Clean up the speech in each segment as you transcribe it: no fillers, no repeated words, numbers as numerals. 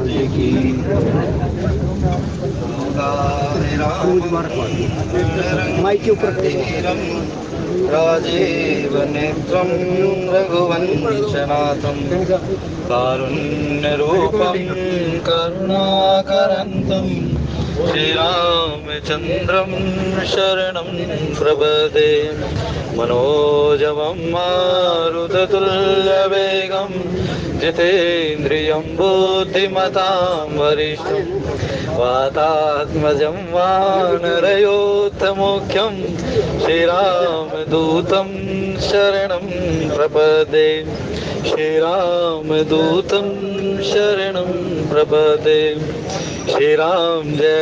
जी की। माइक के ऊपर राजीव नेत्रं रघुवंशनाथं कारुण्यरूपं करुणाकरन्तं श्रीरामचन्द्रं शरणं प्रपदे। मनोजवं मारुततुल्यवेगं जितेन्द्रियं बुद्धिमतां वरिष्ठं वातात्मजं वानरयोत्तमुख्यं श्रीरामदूतं शरणं प्रपदे। श्रीरामदूतं शरणं प्रपदे। श्रीराम जय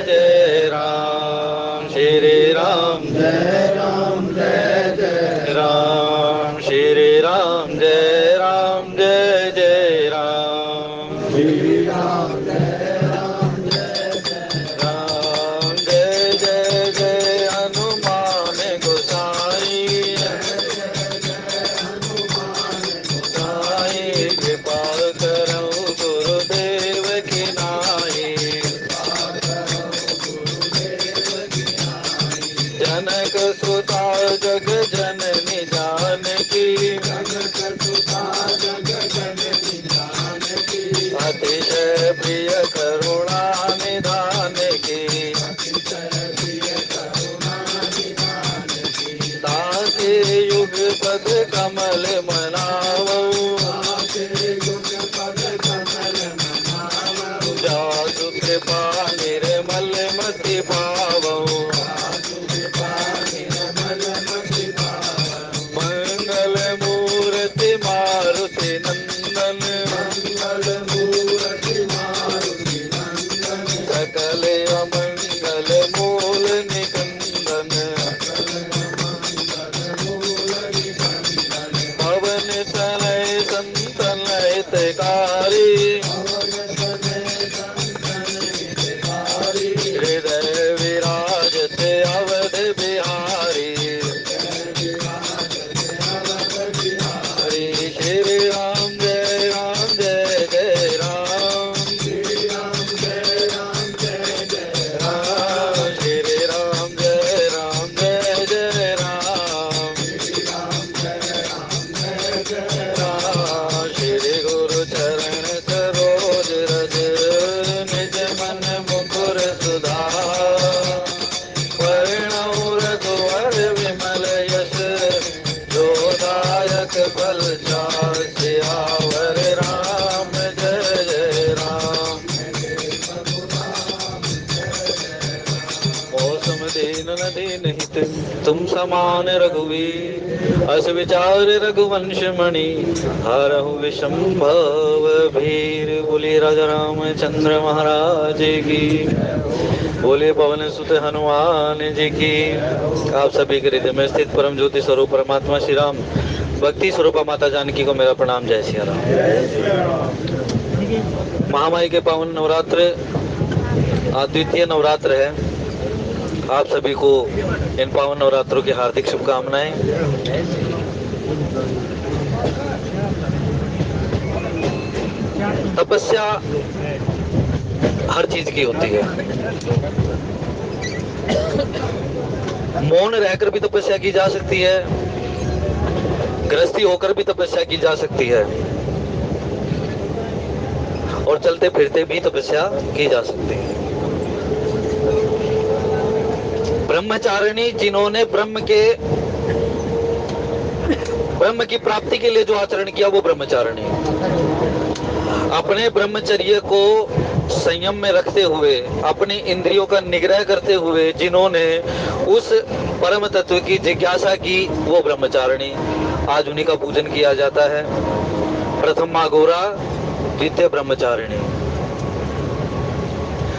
जय राम। श्री राम जय जय राम। श्री राम जय जय राम। श्री राम जय राम जय जय हनुमान गोसाई। कृपा करो गुरुदेव की नाई। जनक सुता जग जननी जानकी। अतिशय प्रिय करुणा निधान की। ताके युग पद कमल मनावो। जासु कृपा निर्मल मति पावो। मंगल मूर्ति मारुति नंदन। सकल अमंगल मूल निकंदन। पवन तनय संतन हितकारी। हृदय विराजत अवध बिहारी। हरि श्री राम जय जय राम। श्री राम जय जय राम। श्री राम जय जय राम। श्री गुरु चरण सरोज रज निज मन मुकुर सुधार। वर्णौ रघुवर विमल यश जोदायक फल चार। सियावर राम जय जय राम। मौसम दीन न दीन हित तुम समान रघुवीर। अस विचार रघुवंश मणि हरहु विषंभव भीर। बोले राजा रामचंद्र महाराज की। बोले पवन सुत हनुमान जी की। आप सभी के हृदय में स्थित परम ज्योति स्वरूप परमात्मा श्री राम भक्ति स्वरूपा माता जानकी को मेरा प्रणाम। जय सिया राम। महामाई के पावन नवरात्र अद्वितीय नवरात्र है। आप सभी को इन पावन नवरात्रों की हार्दिक शुभकामनाएं। तपस्या हर चीज की होती है। मौन रहकर भी तपस्या की जा सकती है। गृहस्थी होकर भी तपस्या की जा सकती है। और चलते फिरते भी तपस्या की जा सकती है। ब्रह्मचारिणी जिन्होंने ब्रह्म की प्राप्ति के लिए जो आचरण किया वो ब्रह्मचारिणी। अपने ब्रह्मचर्य को संयम में रखते हुए अपनी इंद्रियों का निग्रह करते हुए जिन्होंने उस परम तत्व की जिज्ञासा की वो ब्रह्मचारिणी। आज उन्हीं का पूजन किया जाता है। प्रथम माँ गौरा, द्वितीय ब्रह्मचारिणी।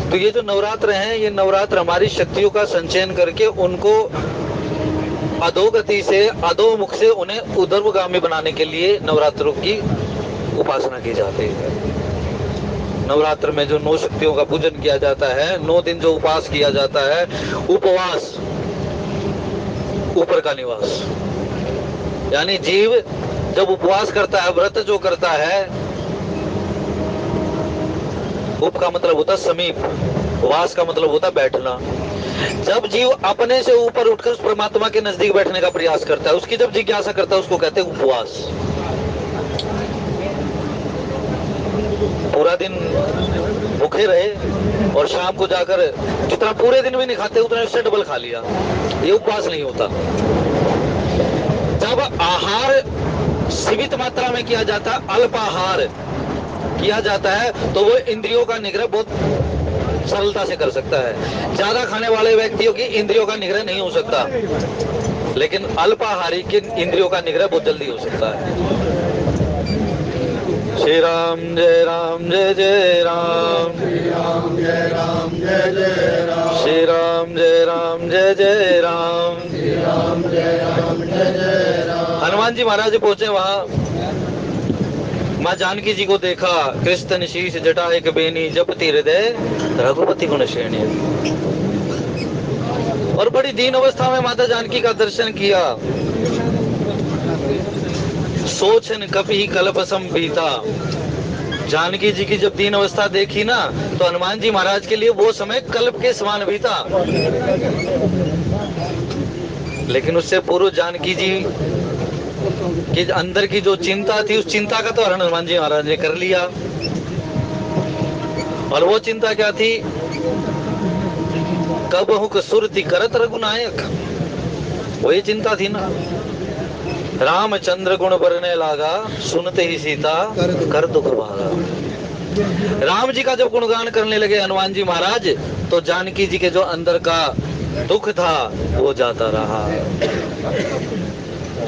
तो ये जो नवरात्र हैं, ये नवरात्र हमारी शक्तियों का संचयन करके उनको अधोगति से, अधोमुख से उन्हें ऊर्ध्वगामी बनाने के लिए नवरात्रों की उपासना की जाती है। नवरात्र में जो 9 शक्तियों का पूजन किया जाता है, 9 दिन जो उपास किया जाता है, उपवास ऊपर का निवास, यानी जीव जब उपवास करता है, व्रत जो करता है, उप का मतलब होता समीप, वास का मतलब होता बैठना। जब जीव अपने से ऊपर उठकर उस परमात्मा के नजदीक बैठने का प्रयास करता है, उसकी जब जिज्ञासा करता है, उसको कहते हैं उपवास। पूरा दिन भूखे रहे और शाम को जाकर जितना पूरे दिन भी नहीं खाते उतना उससे डबल खा लिया, ये उपवास नहीं होता। जब आहार सीमित मात्रा में किया जाता है, अल्पाहार किया जाता है, तो वो इंद्रियों का निग्रह बहुत सरलता से कर सकता है। ज्यादा खाने वाले व्यक्तियों की इंद्रियों का निग्रह नहीं हो सकता, लेकिन अल्पाहारी के इंद्रियों का निग्रह बहुत जल्दी हो सकता है। श्री राम जय राम जय जय राम, श्री राम जय राम जय जय राम, श्री राम जय राम जय जय राम, श्री राम जय राम जय जय राम। हनुमान जी महाराज पहुंचे वहां, माँ जानकी जी को देखा, कृष्ण शीश जटा एक बेनी, जपति हृदय रघुपति गुण श्रेणी। और बड़ी दीन अवस्था में माता जानकी का दर्शन किया। सोचन कपि कल्प संभीता। जानकी जी की जब दीन अवस्था देखी ना, तो हनुमान जी महाराज के लिए वो समय कल्प के समान भी था। लेकिन उससे पूर्व जानकी जी कि अंदर की जो चिंता थी, उस चिंता का तो हरण हनुमान जी महाराज ने कर लिया। और वो चिंता क्या थी? कब हुक सुरति करत रघुनायक, वही चिंता थी ना। रामचंद्र गुण बरने लागा, सुनते ही सीता कर दुख भागा। राम जी का जब गुणगान करने लगे हनुमान जी महाराज, तो जानकी जी के जो अंदर का दुख था वो जाता रहा।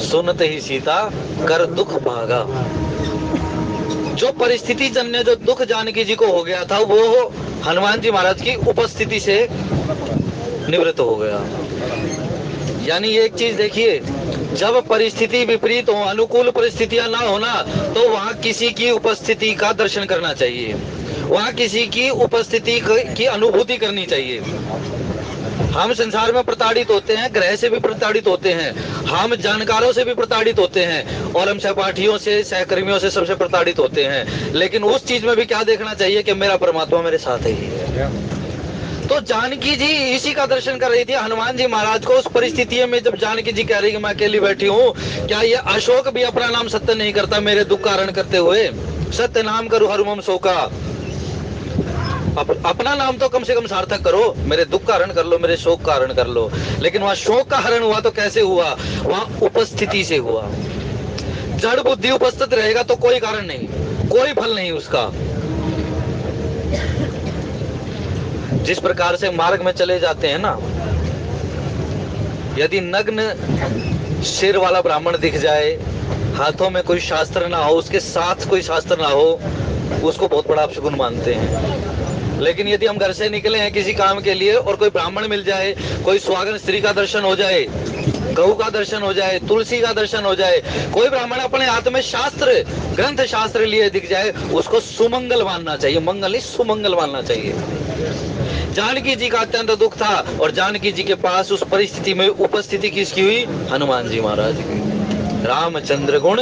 सुनते ही सीता कर दुख भागा। जो परिस्थिति जन्य जो दुख जानकी जी को हो गया था, वो हनुमान जी महाराज की उपस्थिति से निवृत्त हो गया। यानी एक चीज देखिए, जब परिस्थिति विपरीत हो, अनुकूल परिस्थितियां ना होना, तो वहां किसी की उपस्थिति का दर्शन करना चाहिए, वहां किसी की उपस्थिति की अनुभूति करनी चाहिए। हम संसार में प्रताड़ित होते हैं, ग्रह से भी प्रताड़ित होते हैं, हम जानकारों से भी प्रताड़ित होते हैं, और हम सहपाठियों से, सहकर्मियों से, सबसे प्रताड़ित होते हैं। लेकिन उस चीज में भी क्या देखना चाहिए कि मेरा परमात्मा मेरे साथ ही है। तो जानकी जी इसी का दर्शन कर रही थी। हनुमान जी महाराज को उस परिस्थिति में जब जानकी जी कह रही कि मैं अकेली बैठी हूँ, क्या ये अशोक भी अपना नाम सत्य नहीं करता मेरे दुख का हरण करते हुए? सत्य नाम करो हरुमम शोका। अपना नाम तो कम से कम सार्थक करो, मेरे दुख का हरण कर लो, मेरे शोक का हरण कर लो। लेकिन वहां शोक का हरण हुआ तो कैसे हुआ? वहां उपस्थिति से हुआ। जड़ बुद्धि उपस्थित रहेगा तो कोई कारण नहीं, कोई फल नहीं उसका। जिस प्रकार से मार्ग में चले जाते हैं ना, यदि नग्न सिर वाला ब्राह्मण दिख जाए, हाथों में कोई शास्त्र ना हो, उसके साथ कोई शास्त्र ना हो, उसको बहुत बड़ा अपशगुन मानते हैं। लेकिन यदि हम घर से निकले हैं किसी काम के लिए और कोई ब्राह्मण मिल जाए, कोई सुहागन स्त्री का दर्शन हो जाए, गऊ का दर्शन हो जाए, तुलसी का दर्शन हो जाए, कोई ब्राह्मण अपने हाथ में शास्त्र, ग्रंथ शास्त्र लिए दिख जाए, उसको सुमंगल मानना चाहिए, मंगल नहीं सुमंगल मानना चाहिए। जानकी जी का अत्यंत दुख था, और जानकी जी के पास उस परिस्थिति में उपस्थिति किसकी हुई? हनुमान जी महाराज की। रामचंद्र गुण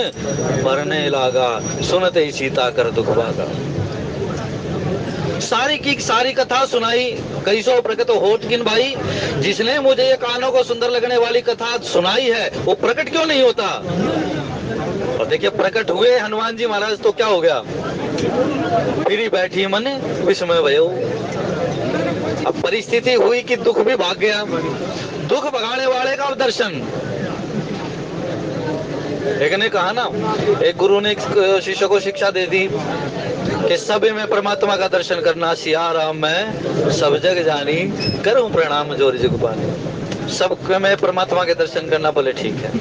बरने लागा, सुनते ही सीता कर दुख भागा। सारी की सारी कथा सुनाई, कई सौ प्रकट होठ किन भाई। जिसने मुझे ये कानों को सुंदर लगने वाली कथा सुनाई है, वो प्रकट क्यों नहीं होता? और देखिए, प्रकट हुए हनुमान जी महाराज तो क्या हो गया? फिर बैठी मन विस्मय भयो। अब परिस्थिति हुई कि दुख भी भाग गया। दुख भगाने वाले का दर्शन। एक ने कहा ना, एक गुरु ने शिष्य को शिक्षा दे दी कि सब में परमात्मा का दर्शन करना, सिया राम मैं सब जग जानी, करूं प्रणाम जोर जग पानी। सब में परमात्मा के दर्शन करना, बोले ठीक है।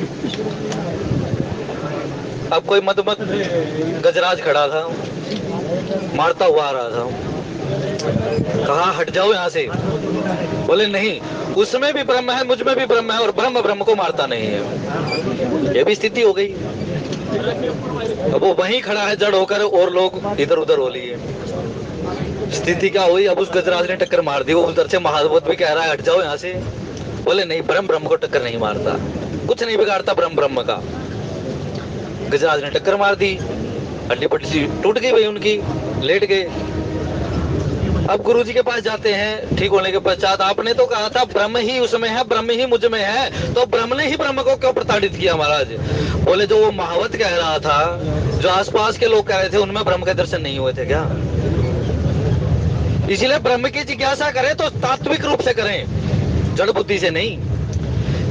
अब कोई मदमत गजराज खड़ा था, मारता हुआ आ रहा था, कहा हट जाओ यहाँ से। बोले नहीं, उसमें भी ब्रह्म है, मुझ में भी ब्रह्म है, और ब्रह्म ब्रह्म को मारता नहीं है। ये भी स्थिति हो गई। अब वो वहीं खड़ा है जड़ होकर, और लोग इधर उधर हो लिए। स्थिति क्या हुई? अब उस गजराज ने टक्कर मार दी। वो उधर से महाभारत भी कह रहा है हट जाओ यहाँ से। बोले नहीं, ब्रह्म ब्रह्म को टक्कर नहीं मारता, कुछ नहीं बिगाड़ता ब्रह्म ब्रह्म का। गजराज ने टक्कर मार दी, हड्डी पट्टी टूट गई भाई उनकी, लेट गए। अब गुरु जी के पास जाते हैं, ठीक होने के पश्चात आपने तो कहा था ब्रह्म ही उसमें है, ब्रह्म ही मुझ में है, तो ब्रह्म ने ही ब्रह्म को क्यों प्रताड़ित किया महाराज? बोले जो वो महावत कह रहा था, जो आसपास के लोग कह रहे थे, उनमें ब्रह्म के दर्शन नहीं हुए थे क्या? इसलिए ब्रह्म की जिज्ञासा करें तो तात्विक रूप से करें, जड़ बुद्धि से नहीं।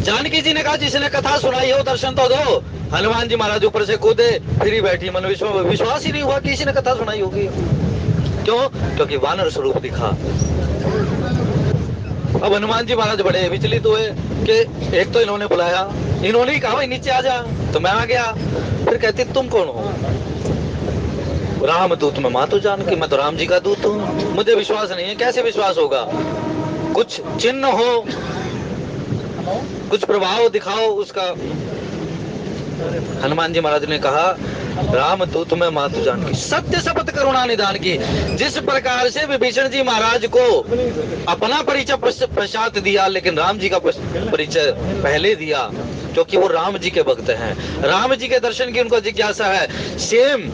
जानकी जी ने कहा जिसने कथा सुनाई हो दर्शन तो दो। हनुमान जी महाराज ऊपर से कूदे, फिर ही बैठी, मन विश्वास ही नहीं हुआ कि किसी ने कथा सुनाई होगी। क्यों? क्योंकि वानर स्वरूप दिखा। अब हनुमान जी महाराज बड़े विचलित हुए कि एक तो इन्होंने बुलाया, इन्होंने ही कहा नीचे आ जा, तो मैं आ गया। फिर कहती तुम कौन हो? राम दूत में मातु जानकी, मैं तो राम जी का दूत हूँ। मुझे विश्वास नहीं है। कैसे विश्वास होगा? कुछ चिन्ह हो, कुछ प्रभाव दिखाओ उसका। हनुमान जी महाराज ने कहा राम दूत में मातु जानकी, सत्य शपथ करुणा निदान की। जिस प्रकार से विभीषण जी महाराज को अपना परिचय पश्चात दिया, लेकिन राम जी का परिचय पहले दिया, क्योंकि वो राम जी के भक्त हैं, राम जी के दर्शन की उनको जिज्ञासा है। सेम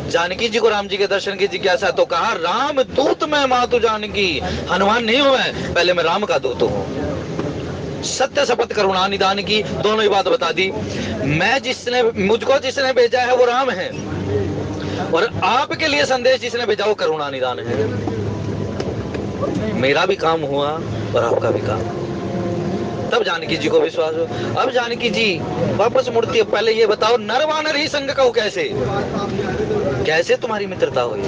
जानकी जी को राम जी के दर्शन की जिज्ञासा, तो कहा राम दूत में मातु जानकी। हनुमान नहीं हूं मैं, पहले मैं राम का दूत हूं। सत्य शपथ करुणा निदान की, दोनों ही बात बता दी। मैं मुझको जिसने भेजा है वो राम है, और आपके लिए संदेश जिसने भेजा वो करुणा निदान है। मेरा भी काम हुआ और आपका भी काम। तब जानकी जी को विश्वास हो। अब जानकी जी वापस मुड़ती है, पहले ये बताओ नर वानर ही संग कहो कैसे? कैसे तुम्हारी मित्रता हुई?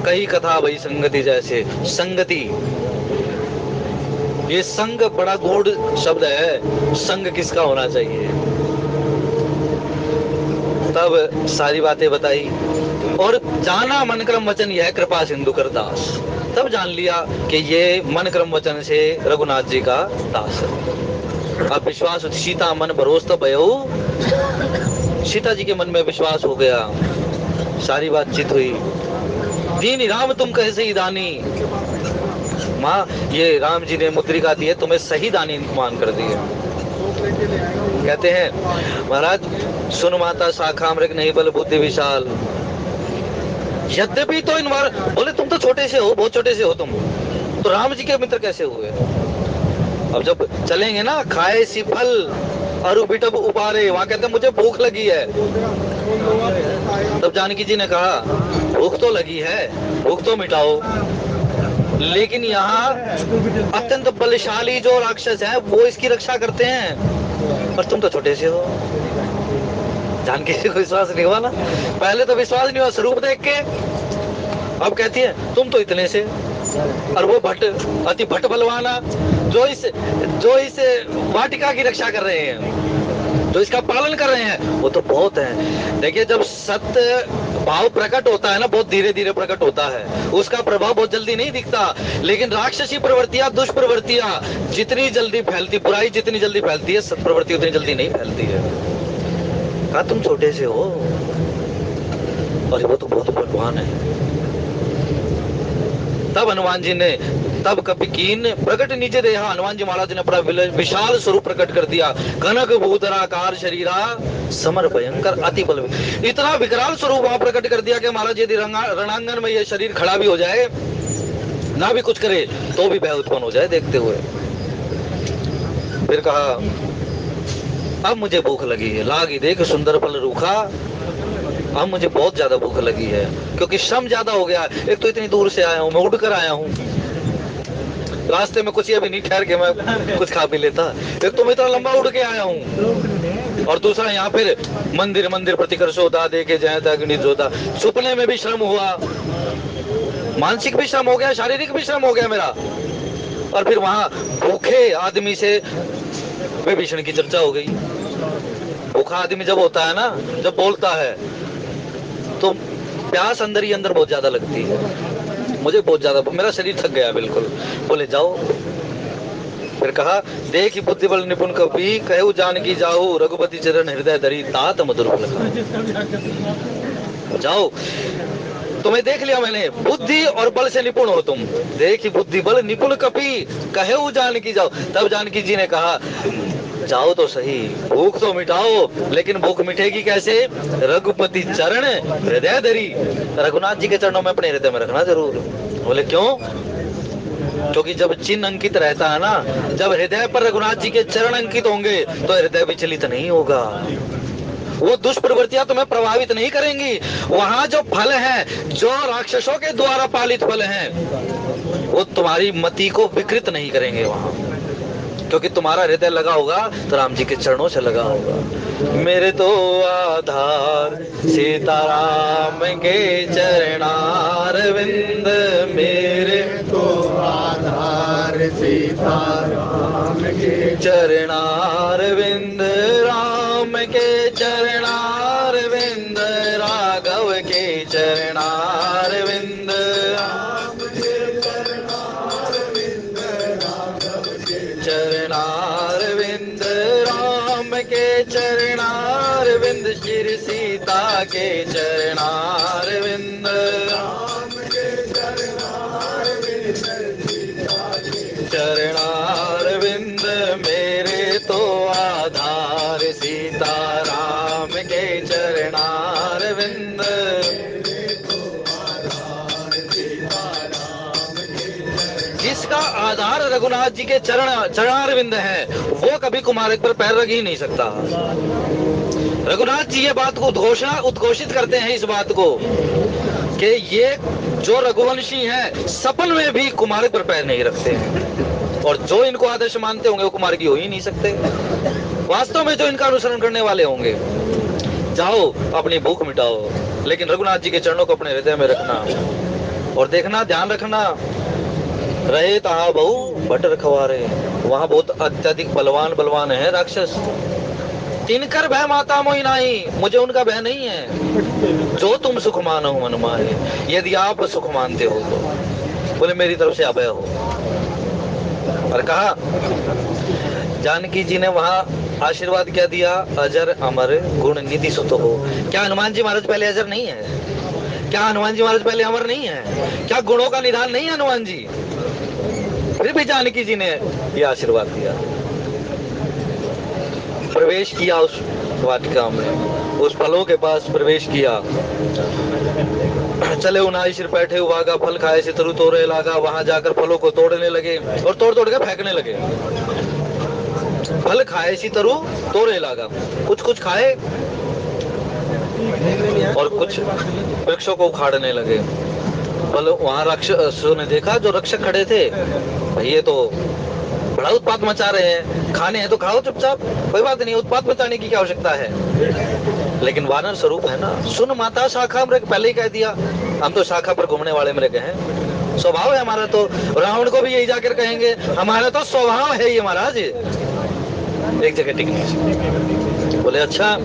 कही कथा वही संगति जैसे। संगति, ये संग बड़ा गूढ़ शब्द है। संग किसका होना चाहिए? तब सारी बातें बताई और जाना मन क्रम वचन यह कृपा सिंधु कर दास। तब जान लिया कि ये मन क्रम वचन से रघुनाथ जी का दास है। अब विश्वास, सीता मन भरोस तो भयो, सीता जी के मन में विश्वास हो गया। सारी बातचीत हुई। दीन राम तुम कैसे ही दानी, माँ ये राम जी ने मुद्रिका दी है, तुम्हें सही दानी मान कर दी है। कहते हैं महाराज सुन माता शाखा मृग नहीं बल बुद्धि विशाल। यद्यपि तो इन बार बोले तुम तो छोटे से हो, बहुत छोटे से हो तुम, तो राम जी के मित्र कैसे हुए? अब जब चलेंगे ना, खाए सी फल और बिटब उबारे, वहां कहते हैं मुझे भूख लगी है। तब जानकी जी ने कहा भूख तो लगी है, भूख तो मिटाओ, लेकिन यहाँ अत्यंत बलशाली जो राक्षस है वो इसकी रक्षा करते हैं, और तुम तो छोटे से हो। जानकी जी को विश्वास नहीं हुआ ना, पहले तो विश्वास नहीं हुआ स्वरूप देख के। अब कहती है तुम तो इतने से, और वो भट्ट अति भट्ट बलवाना जो इस वाटिका की रक्षा कर रहे हैं, जो इसका पालन कर रहे हैं, वो तो बहुत है। देखिए जब सत्य भाव प्रकट होता है ना, बहुत धीरे धीरे प्रकट होता है, उसका प्रभाव बहुत जल्दी नहीं दिखता। लेकिन राक्षसी प्रवृत्तियां, दुष्प्रवृत्तियां जितनी जल्दी फैलती, बुराई जितनी जल्दी फैलती है, सत प्रवृत्ति उतनी जल्दी नहीं फैलती है। कहा तुम छोटे से हो और वो तो बहुत बलवान है। तब हनुमान जी ने, तब कपिकीन प्रकट नीचे देहा, हनुमान जी महाराज ने अपना विशाल स्वरूप प्रकट कर दिया। कनक भूधराकार शरीरा समर भयंकर अति बल। इतना विकराल स्वरूप वहां प्रकट कर दिया कि महाराज यदि रणांगन में यह शरीर खड़ा भी हो जाए, ना भी कुछ करे, तो भी भय उत्पन्न हो जाए देखते हुए। फिर कहा अब मुझे भूख लगी है, लागी देख सुंदर फल रूखा। अब मुझे बहुत ज्यादा भूख लगी है, क्योंकि श्रम ज्यादा हो गया। एक तो इतनी दूर से आया हूँ, मैं उड़कर आया हूँ, रास्ते में कुछ ये भी नहीं ठहर के मैं कुछ खा भी लेता। एक तो मैं इतना लंबा उड़ के आया हूँ, और दूसरा यहाँ फिर मंदिर मंदिर प्रतिकर्षोदा देखे जाए अग्नि जोधा। छुपने में भी श्रम हुआ, मानसिक भी श्रम हो गया, शारीरिक भी श्रम हो गया मेरा। और फिर वहां भूखे आदमी से विभीषण की चर्चा हो गई। भूखा आदमी जब होता है ना, जब बोलता है तो प्यास अंदर ही अंदर बहुत ज्यादा लगती है। मुझे बहुत ज्यादा, मेरा शरीर थक गया बिल्कुल। बोले जाओ। फिर कहा देखी बुद्धि बल निपुण कपि, कहू जानकी जाऊ, रघुपति चरण हृदय धरी, तात मधुर फल खाए। जाओ, तुम्हें देख लिया मैंने, बुद्धि और बल से निपुण हो तुम। देखी बुद्धि बल निपुण कपि, कहू जानकी जाओ। तब जानकी जी ने कहा जाओ तो सही, भूख तो मिटाओ, लेकिन भूख मिटेगी कैसे? रघुपति चरण हृदय धरी, रघुनाथ जी के चरणों में अपने हृदय में रखना जरूर। बोले क्यों? क्योंकि जब चिन्ह अंकित रहता है ना, जब हृदय पर रघुनाथ जी के चरण अंकित होंगे तो हृदय विचलित नहीं होगा, वो दुष्प्रवृत्तियां तुम्हें प्रभावित नहीं करेंगी। वहां जो फल है, जो राक्षसों के द्वारा पालित फल हैं, वो तुम्हारी मति को विकृत नहीं करेंगे वहां, क्योंकि तुम्हारा हृदय लगा होगा तो राम जी के चरणों से लगा होगा। मेरे तो आधार सीताराम के चरणारविंद, मेरे तो आधार सीताराम के चरणारविंद, राम के चरणारविंद, राघव के चरणारविंद, चरणारविंद, राम के चरणारविंद, श्री सीता के चरणारविंद, चरणारविंद, मेरे तो आधार सीताराम के चरणारविंद, जिसका आधार रघुनाथ जी के चरणारविंद है, वो कभी कुमारक पर पैर रख ही नहीं सकता। रघुनाथ जी ये बात को उद्घोषित करते हैं, इस बात को कि ये जो रघुवंशी हैं सपन में भी कुमारक पर पैर नहीं रखते हैं, और जो इनको आदर्श मानते होंगे वो कुमारकी हो ही नहीं सकते। वास्तव में जो इनका अनुसरण करने वाले होंगे, जाओ अपनी भूख मिटाओ, लेकिन रघुनाथ जी के चरणों को अपने हृदय में रखना, और देखना, ध्यान रखना, रहे तहा बहु भट रखवारे, वहां बहुत अत्यधिक बलवान है राक्षस। तिनकर भय माता मोहि नाही, मुझे उनका भय नहीं है। जो तुम सुख मानो मन माहे, यदि आप सुख मानते हो तो बोले मेरी तरफ से अभय हो। और कहा, जानकी जी ने वहां आशीर्वाद क्या दिया? अजर अमर गुण निधि सुत हो। क्या हनुमान जी महाराज पहले अजर नहीं है? क्या हनुमान जी महाराज पहले अमर नहीं है? क्या गुणों का निधान नहीं है हनुमान जी? फिर भी जानकी जी ने यह आशीर्वाद दिया। प्रवेश किया उस वाटिका में, उस फलों के पास प्रवेश किया। चले उनाई सिर बैठे उबागा, फल खाए से तरु तोड़े लागा। वहां जाकर फलों को तोड़ने लगे और तोड़ तोड़ के फेंकने लगे। फल खाए सी तरु तोड़े लागा, कुछ कुछ खाए और कुछ वृक्षों को उखाड़ने लगे। फल वहां राक्षसों ने देखा, जो रक्षक खड़े थे, ये तो बड़ा उत्पात मचा रहे हैं, खाने हैं तो खाओ चुपचाप, कोई बात नहीं, उत्पात मचाने की क्या आवश्यकता है। लेकिन वानर स्वरूप है ना, सुन माता शाखा मृग, पहले ही कह दिया, हम तो शाखा पर घूमने वाले मृग हैं, स्वभाव है हमारा। तो रावण को भी यही जाकर कहेंगे, हमारा तो स्वभाव है ये महाराज। एक जगह टिकने बोले, अच्छा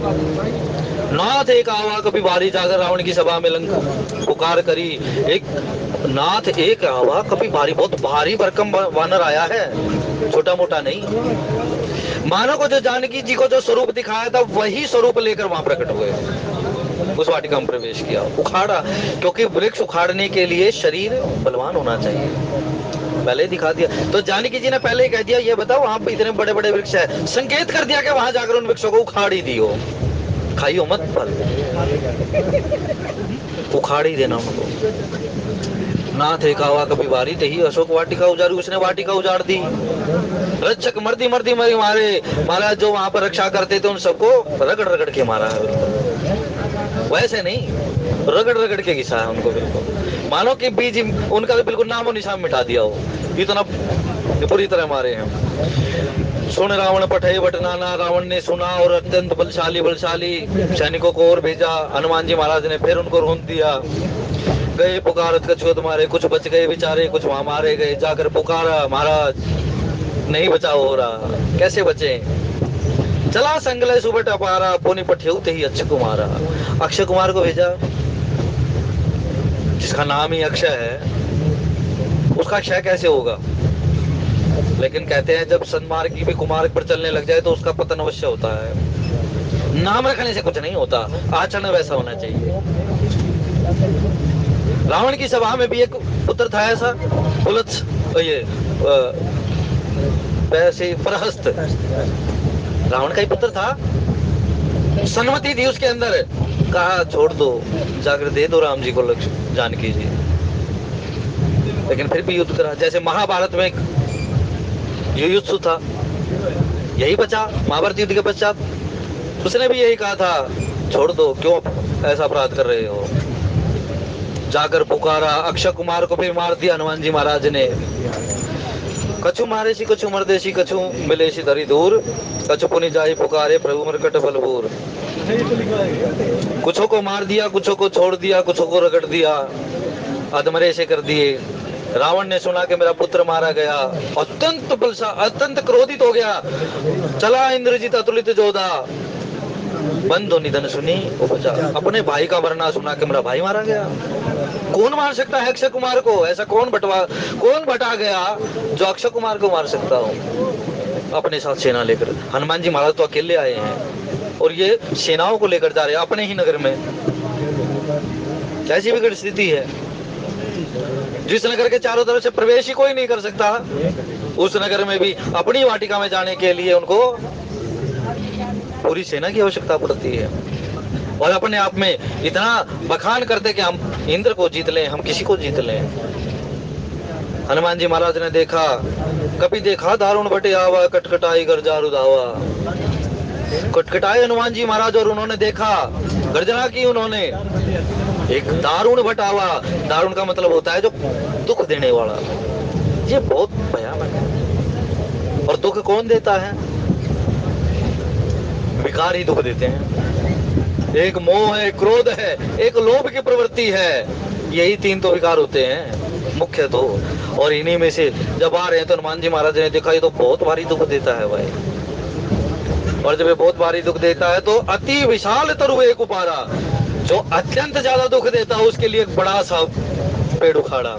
नाथ एक आवा कभी भारी, जाकर रावण की सभा में लंका पुकार करी। एक नाथ एक आवा कभी भारी, बहुत भारी भरकम वानर आया है, छोटा मोटा नहीं। मानो को जो जानकी जी को जो स्वरूप दिखाया था वही स्वरूप लेकर वहां प्रकट हुए। उस वाटिका में प्रवेश किया, उखाड़ा, क्योंकि वृक्ष उखाड़ने के लिए शरीर बलवान होना चाहिए, पहले दिखा दिया। तो जानकी जी ने पहले ही कह दिया, ये बताओ वहां पर इतने बड़े बड़े वृक्ष है, संकेत कर दिया कि वहां जाकर उन वृक्षों को उखाड़ ही दियो, खाइयो मत फल, उखाड़ ही देना उनको। नाथ एक आवा कभी बारी, ते ही अशोक वाटिका उजाड़ी, उसने वाटिका उजाड़ दी। रक्षक मर्दी मर्दी मरी मारे, महाराज जो वहां पर रक्षा करते थे उन सबको रगड़ रगड़ के मारा है, बिल्कुल वैसे नहीं, रगड़ रगड़ के घिसा है उनको, बिल्कुल मानो कि बीज उनका तो बिल्कुल नामो निशान मिटा दिया हो, इतना पूरी तरह मारे हैं। सुन रावण पठे बट नाना, रावण ने सुना और अत्यंत बलशाली सैनिकों को और भेजा। हनुमान जी महाराज ने फिर उनको रोन दिया, गए पुकारत कछुत मारे, कुछ बच गए बेचारे, कुछ वहां मारे गए। जाकर पुकारा, महाराज नहीं बचाव हो रहा, कैसे बचे? चला संगले सुबट अपारा, पुनि पठ्यौते ही अक्षय कुमारा। अक्षय कुमार को भेजा, जिसका नाम ही अक्षय है, उसका क्षय कैसे होगा? लेकिन कहते हैं जब सन्मार्गी भी कुमार्ग पर चलने लग जाए तो उसका पतन अवश्य होता है। नाम रखने से कुछ नहीं होता, आचरण वैसा होना चाहिए। रावण की सभा में भी एक पुत्र था ऐसा, उलच ये पैसे प्रहस्त, रावण का ही पुत्र था, सन्मति थी उसके अंदर, कहा छोड़ दो, जाकर दे दो राम जी को लक्ष्य जानकी जी, लेकिन फिर भी युद्ध करा। जैसे महाभारत में युयुत्सु था, यही बचा महाभारत युद्ध के पश्चात, उसने भी यही कहा था छोड़ दो, क्यों ऐसा अपराध कर रहे हो। जाकर पुकारा, अक्षय कुमार को भी मार दिया हनुमान जी महाराज ने। कछु मारेसी कछु मरदेसी कछु मिलेसी धरी दूर, कछु पुनि जाई पुकारे प्रभु मरकट बलबूर। कुछों को मार दिया, कुछों को छोड़ दिया, कुछों को रगड़ दिया, अधमरे से कर दिए। रावण ने सुना कि मेरा पुत्र मारा गया, अत्यंत क्रोधित हो गया, चला इंद्रजीत अतुलित जोधा, बंधु निधन सुनी उपजा। अपने भाई का मरना सुना कि मेरा भाई मारा गया। कौन मार सकता है अक्षय कुमार को? ऐसा कौन बटा गया जो अक्षय कुमार को मार सकता हो? अपने साथ सेना लेकर हनुमान जी महाराज तो अकेले आए हैं और ये सेनाओं को लेकर जा रहे हैं अपने ही नगर में। कैसी विकट स्थिति है, जिस नगर के चारों तरफ से प्रवेश ही कोई नहीं कर सकता, उस नगर में भी अपनी वाटिका में जाने के लिए उनको पूरी सेना की आवश्यकता पड़ती है। और अपने आप में इतना बखान करते कि हम इंद्र को जीत लें, हम किसी को जीत लें। हनुमान जी महाराज ने देखा, कभी देखा दारुण बटे आवा, कटकटाई गर्जा रुदावा। कटकटाए हनुमान जी महाराज और उन्होंने देखा, गर्जना की उन्होंने। एक दारुण बटावा, दारुण का मतलब होता है जो दुख देने वाला। ये बहुत भयानक है। और दुख कौन देता है? विकार ही दुख देते हैं। एक मोह है, क्रोध है, एक लोभ की प्रवृत्ति है, यही तीन तो विकार होते हैं मुख्य तो। और इन्हीं में से जब आ रहे हैं तो हनुमान जी महाराज ने देखा ये तो बहुत भारी दुख देता है भाई। और जब ये बहुत भारी दुख देता है तो अति विशाल तरु एक उपारा, जो अत्यंत ज्यादा दुख देता है उसके लिए एक बड़ा सा पेड़ उखाड़ा,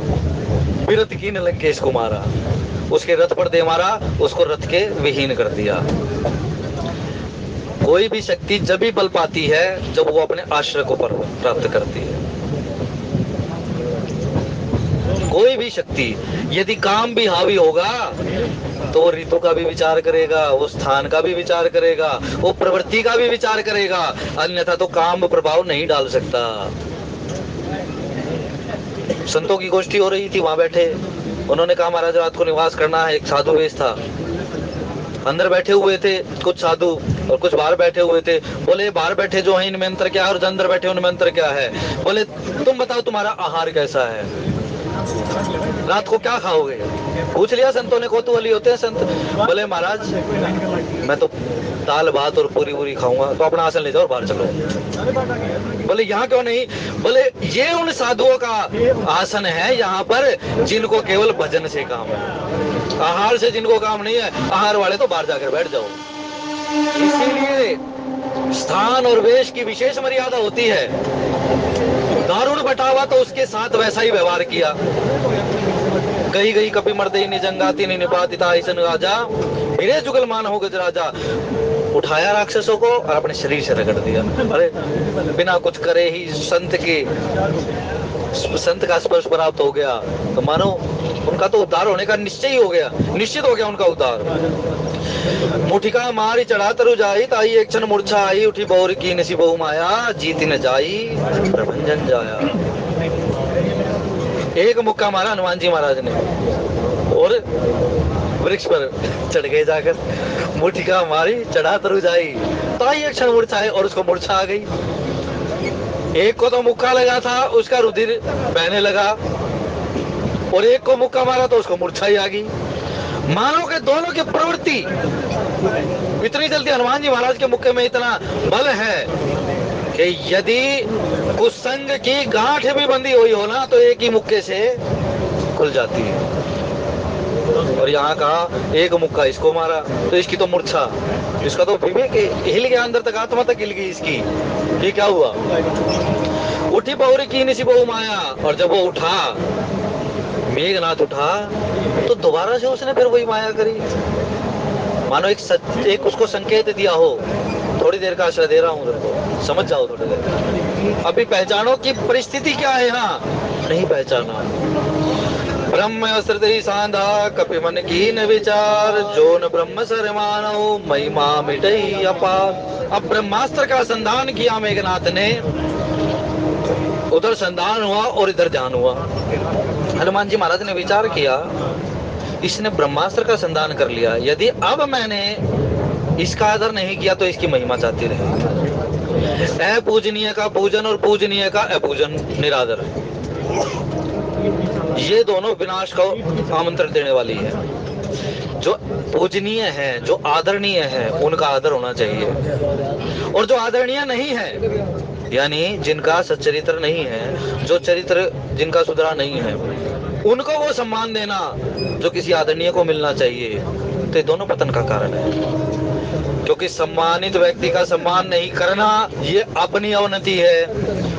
विरत की न लंकेश को मारा, उसके रथ पर दे मारा, उसको रथ के विहीन कर दिया। कोई भी शक्ति जब भी बल पाती है जब वो अपने आश्रय को प्राप्त करती है। कोई भी शक्ति यदि काम भी हावी होगा तो वो ऋतु का भी विचार करेगा, वो स्थान का भी विचार करेगा, वो प्रवृत्ति का भी विचार करेगा, अन्यथा तो काम प्रभाव नहीं डाल सकता। संतों की गोष्ठी हो रही थी, वहां बैठे उन्होंने कहा महाराज रात को निवास करना है। एक साधु वेश था, अंदर बैठे हुए थे कुछ साधु और कुछ बाहर बैठे हुए थे। बोले बाहर बैठे जो है इनमें अंतर क्या है और जो अंदर बैठे उनमें अंतर क्या है? बोले तुम बताओ तुम्हारा आहार कैसा है, रात को क्या खाओगे? पूछ लिया संतों ने, कौतूहली होते हैं संत। बोले महाराज मैं तो दाल भात और पूरी पूरी खाऊंगा। तो अपना आसन ले जाओ और बाहर चलो। बोले यहाँ क्यों नहीं? बोले ये उन साधुओं का आसन है यहाँ पर जिनको केवल भजन से काम है, आहार से जिनको काम नहीं है। आहार वाले तो बाहर जाकर बैठ जाओ। इसीलिए स्थान और वेश की विशेष मर्यादा होती है। दारुण बटावा तो उसके साथ वैसा ही व्यवहार किया। गई गई कपि मर्दे निजंगाती निपातिता ऐसन राजा, मेरे जुगल मान हो गजराजा। उठाया राक्षसों को और अपने शरीर से रगड़ दिया। अरे बिना कुछ करे ही संत का स्पर्श प्राप्त हो गया तो मानो उनका तो उद्धार होने का निश्चय हो गया, निश्चित हो गया उनका उद्धार। मुठिका मारी चढ़ा तरु जाई, ताई एक क्षण मूर्छा आई, उठी बौर की नसी बहु माया, जीती न जाई प्रभंजन जाया। एक मुक्का मारा हनुमान जी महाराज ने और वृक्ष पर चढ़ गए जाकर। मुठिका मारी चढ़ा तरु जाई, ताई एक क्षण मूर्छा है और उसको मूर्छा आ गई। एक को तो मुक्का लगा था, उसका रुधिर बहने लगा, और एक को मुक्का मारा तो उसको मूर्छा ही आ गई। मानो के दोनों की प्रवृत्ति इतनी जल्दी, हनुमान जी महाराज के मुक्के में इतना बल है कि यदि कुसंग की गांठ भी बंधी हुई हो ना तो एक ही मुक्के से खुल जाती है। और यहाँ कहा एक मुक्का इसको मारा तो इसकी तो मूर्छा, इसका तो विवेक हिल गया, अंदर तक आत्मा तक हिल गई इसकी। ये क्या हुआ? उठी बहुरी की निसी बहु माया। और जब वो उठा, मेघनाथ उठा, तो दोबारा से उसने फिर वही माया करी। मानो एक उसको संकेत दिया हो, थोड़ी देर का आश्रय दे रहा हूँ तुमको, समझ जाओ थोड़ी देर, अभी पहचानो कि परिस्थिति क्या है। यहाँ नहीं पहचाना, ब्रह्म असृति सांधा कपि मन कीन विचार, जो न ब्रह्म सर मानो महिमा मिटई अपार। अब ब्रह्मास्त्र का संधान किया मेघनाथ ने, उधर संधान हुआ और इधर ध्यान हुआ। हनुमान जी महाराज ने विचार किया, इसने ब्रह्मास्त्र का संधान कर लिया, यदि अब मैंने इसका आदर नहीं किया तो इसकी महिमा चाहती रहेगी। अपूजनीय का पूजन और पूजनीय का अपूजन, निरादर, ये दोनों विनाश को आमंत्रण देने वाली है। जो पूजनीय है, जो आदरणीय है, उनका आदर होना चाहिए, और जो आदरणीय नहीं है, यानी जिनका सच्चरित्र नहीं है, जो चरित्र जिनका सुधरा नहीं है, उनको वो सम्मान देना जो किसी आदरणीय को मिलना चाहिए, तो ये दोनों पतन का कारण है। क्योंकि सम्मानित व्यक्ति का सम्मान नहीं करना ये अपनी अवनति है,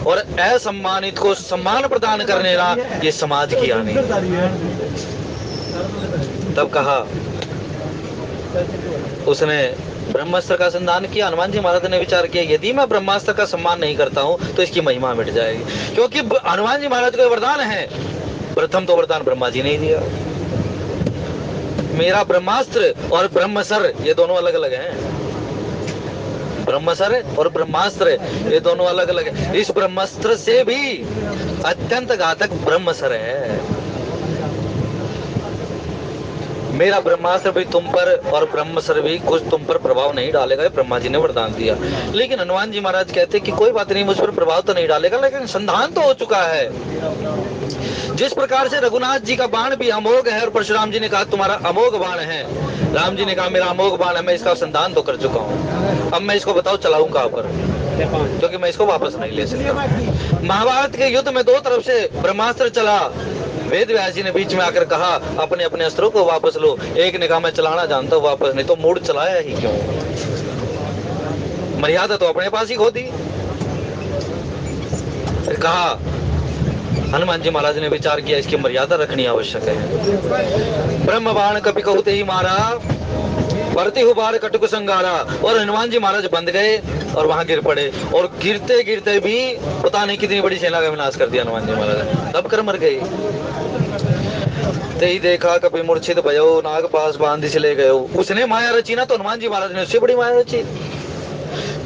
और असम्मानित को सम्मान प्रदान करने ना ये समाज की हानि। तब कहा, उसने ब्रह्मास्त्र का संधान किया। हनुमान जी महाराज ने विचार किया, यदि मैं ब्रह्मास्त्र का सम्मान नहीं करता हूं तो इसकी महिमा मिट जाएगी। क्योंकि हनुमान जी महाराज को वरदान है, प्रथम तो वरदान ब्रह्मा जी ने ही दिया। मेरा ब्रह्मास्त्र और ब्रह्मसर ये दोनों अलग अलग हैं। ब्रह्मसर और ब्रह्मास्त्र ये दोनों अलग अलग है। इस ब्रह्मास्त्र से भी अत्यंत घातक ब्रह्मसर है। मेरा ब्रह्मास्त्र भी तुम पर और ब्रह्मसर भी कुछ तुम पर प्रभाव नहीं डालेगा, ये ब्रह्मा जी ने वरदान दिया। लेकिन हनुमान जी महाराज कहते कि कोई बात नहीं, मुझ पर प्रभाव तो नहीं डालेगा, लेकिन संधान तो हो चुका है। जिस प्रकार से रघुनाथ जी का बाण भी अमोघ है और परशुराम जी ने कहा तुम्हारा अमोघ बाण है, राम जी ने कहा मेरा अमोघ बाण है, मैं इसका संधान तो कर चुका हूँ, अब मैं इसको बताओ चलाऊं कहां पर, क्योंकि मैं इसको वापस नहीं ले सकता। महाभारत के युद्ध में दो तरफ से ब्रह्मास्त्र चला। वेद व्यास जी ने बीच में आकर कहा अपने अपने अस्त्रों को वापस लो। एक ने कहा मैं चलाना जानता हूँ वापस, नहीं तो मूड चलाया ही क्यों, मर्यादा तो अपने पास ही खो दी। फिर कहा, हनुमान जी महाराज ने विचार किया इसकी मर्यादा रखनी आवश्यक है। ब्रह्म बाण कपि कहते ही मारा, परति हुबार कटुक संगारा। और हनुमान जी महाराज बंद गए और वहां गिर पड़े, और गिरते गिरते भी पता नहीं कितनी बड़ी सेना का विनाश कर दिया हनुमान जी महाराज, दब कर मर गए। तेई देखा कभी मूर्छित भयो, नाग पास बांध से ले गए। उसने माया रची ना, तो हनुमान जी महाराज ने उससे बड़ी माया रची।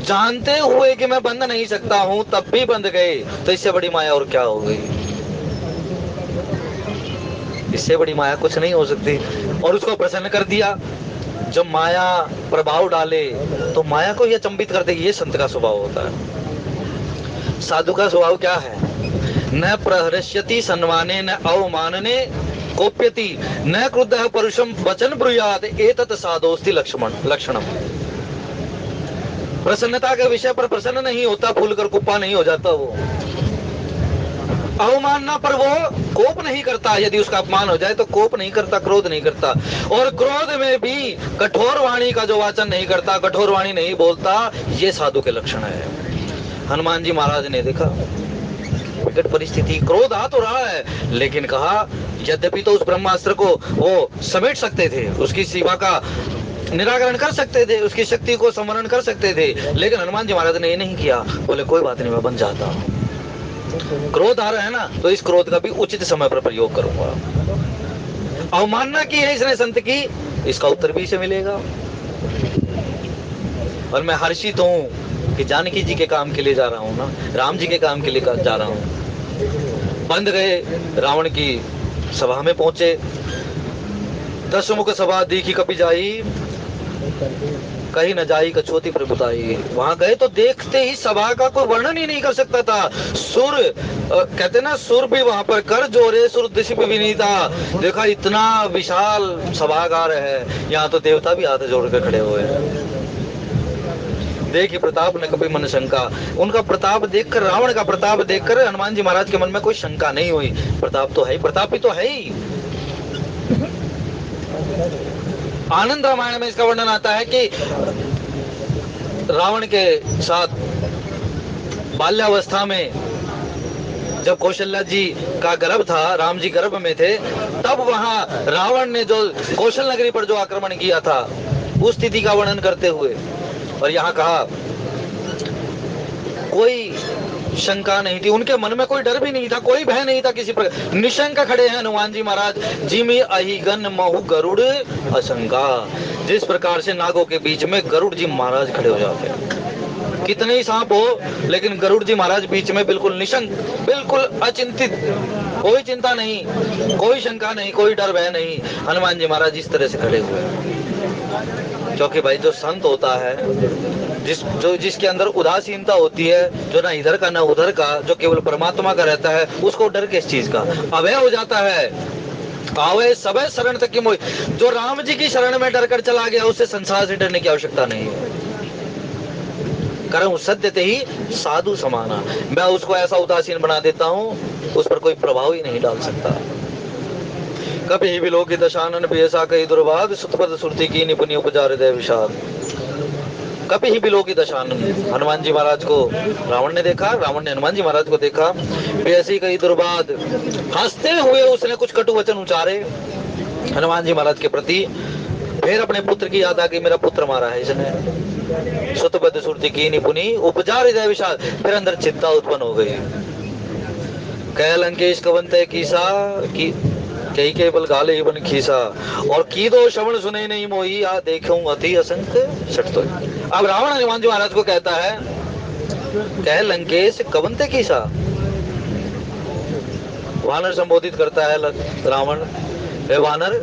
जानते हुए कि मैं बंध नहीं सकता हूं तब भी बंध गए, तो इससे बड़ी माया और क्या हो गई। इससे बड़ी माया कुछ नहीं हो सकती। और उसको प्रसन्न कर दिया। जब माया प्रभाव डाले तो माया को यह अचंबित कर देगी, ये संत का स्वभाव होता है। साधु का स्वभाव क्या है, न प्रहर्ष्यति सन्माने न अवमानने कोप्यति न क्रुद्धः परुषम वचन ब्रूयात् एतत् साधोस्ति लक्षणम। प्रसन्नता के विषय पर प्रसन्न नहीं होता, फूल कर कुप्पा नहीं हो जाता वो। अवमानना पर वो कोप नहीं करता, यदि उसका अपमान हो जाए तो कोप नहीं करता, क्रोध नहीं करता। और क्रोध में भी कठोर वाणी का जो वाचन नहीं करता, कठोर वाणी नहीं बोलता, ये साधु के लक्षण है। हनुमान जी महाराज ने देखा विकट परिस्थिति, क्रोध आ तो रहा है, लेकिन कहा यद्यपि तो उस ब्रह्मास्त्र को वो समेट सकते थे, उसकी सीमा का निराकरण कर सकते थे, उसकी शक्ति को संवरण कर सकते थे, लेकिन हनुमान जी महाराज ने ये नहीं किया। बोले कोई बात नहीं, मैं बन जाता हूँ। क्रोध आ रहा है ना, तो इस क्रोध का भी उचित समय पर प्रयोग करूंगा। अवमानना की है इसने संत की, इसका उत्तर भी इसे मिलेगा। और मैं हर्षित हूं कि जानकी जी के काम के लिए जा रहा हूं ना, राम जी के काम के लिए जा रहा हूं। बंद गए, रावण की सभा में पहुंचे। दशमुख सभा देखी कपि जाई, कहीं न जाई कछोती प्रभुताई। वहां गए तो देखते ही सभा का कोई वर्णन ही नहीं कर सकता था। सुर कहते ना, सुर भी वहां पर कर जोरे सुर दिश भी विनीता। देखा इतना विशाल सभागार है, यहाँ तो देवता भी हाथ जोड़ कर खड़े हुए हैं। देखी प्रताप न कभी मन शंका। उनका प्रताप देखकर, रावण का प्रताप देखकर हनुमान जी महाराज के मन में कोई शंका नहीं हुई। प्रताप तो है ही, प्रतापी तो है ही। आनंद रामायण में इसका वर्णन आता है कि रावण के साथ बाल्यावस्था में जब कौशल्या जी का गर्भ था, राम जी गर्भ में थे, तब वहां रावण ने जो कौशल नगरी पर जो आक्रमण किया था, उस स्थिति का वर्णन करते हुए, और यहाँ कहा कोई शंका नहीं थी, उनके मन में कोई डर भी नहीं था, कोई भय नहीं था किसी प्रकार। निशंक खड़े हैं हनुमान जी महाराज। जिमि अहिगन महु गरुड़ असंका। जिस प्रकार से नागों के बीच में गरुड़ जी महाराज खड़े हो जाते हैं, कितने ही सांप हो लेकिन गरुड़ जी महाराज बीच में बिल्कुल निशंक, बिल्कुल अचिंतित, कोई चिंता नहीं, कोई शंका नहीं, कोई डर भय नहीं। हनुमान जी महाराज इस तरह से खड़े हुए, क्योंकि भाई जो संत होता है, जिसके अंदर उदासीनता होती है, जो ना इधर का ना उधर का, जो केवल परमात्मा का रहता है, उसको डर किस चीज का, अभय हो जाता है। आवे सबे शरण तक की मोही। जो राम जी की शरण में डर कर चला गया, उससे संसार से डरने की आवश्यकता नहीं है। कर्म सत्यते ही साधु समाना। मैं उसको ऐसा उदासीन बना देता हूँ, उस पर कोई प्रभाव ही नहीं डाल सकता। कभी भी लोग दशानन ऐसा कई दुर्बाद, सुतपद सुरती की निपुणी उपजार हृदय विषाद। कभी ही बिलो की दशानन, हनुमान जी महाराज को रावण ने देखा, रावण ने हनुमान जी महाराज को देखा। ऐसी कई दुर्बाद, हंसते हुए उसने कुछ कटु वचन उचारे हनुमान जी महाराज के प्रति। फिर अपने पुत्र की याद आ गई, मेरा पुत्र मारा है इसने। सुतपद सुरती की निपुणी उपजार हृदय विषाद। फिर अंदर चिंता उत्पन्न हो गई। कह लंकेश कवंते कीसा की कई के बल गाले ही बन खीसा, और की दो श्रवण सुने नहीं मोही, आ देखूं अति असंक सट तो। अब रावण हनुमान जी महाराज को कहता है, कह लंकेश कवंते कीसा। वानर संबोधित करता है रावण, ए वानर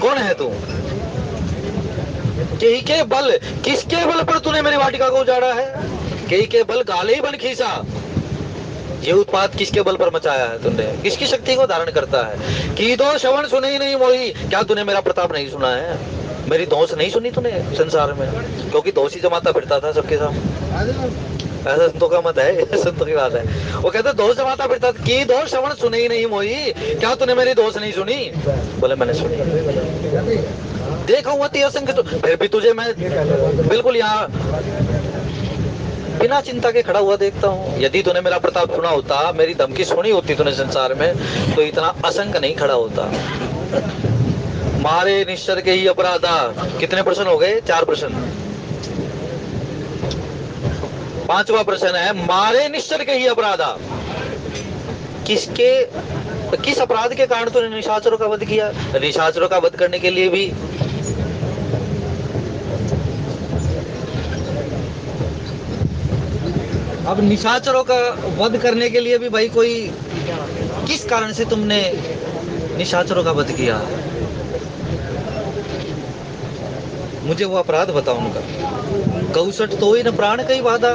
कौन है तू? कई के बल, किसके बल पर तूने मेरी वाटिका को उजाड़ा है? कई के बल गाले ही बन खीसा। ये उत्पात किसके बल पर मचाया है तूने? किसकी शक्ति को धारण करता है? कि दो श्रवण सुने ही नहीं मोही। क्या तूने मेरा प्रताप नहीं सुना है? मेरी दोष नहीं सुनी तूने संसार में? क्योंकि दोष ही जमाता फिरता था सबके सामने। ऐसा संतों का मत है, संतों की बात है। वो कहते दोष जमाता फिरता, कि दो श्रवण सुने ही नहीं मोही। क्या तूने मेरी दोष नहीं सुनी? बोले मैंने सुनी। देखा हुआ अति असंख्य, तो फिर भी तुझे मैं बिल्कुल यहाँ बिना चिंता के खड़ा हुआ देखता हूँ। यदि तूने मेरा प्रताप सुना होता, मेरी धमकी सुनी होती तूने संसार में, तो इतना असंख्य नहीं खड़ा होता। मारे निश्चर के ही अपराधा। कितने प्रश्न हो गए? 4 प्रश्न। 5वां प्रश्न है, मारे निश्चर के ही अपराधा। किस अपराध के कारण तूने निशाचरों का वध किया? निशाचरों का वध करने के लिए भी अब निशाचरों का वध करने के लिए भी भाई कोई, किस कारण से तुमने निशाचरों का वध किया? मुझे वो अपराध बताओ उनका। कौसठ तो ही न प्राण कई बाधा।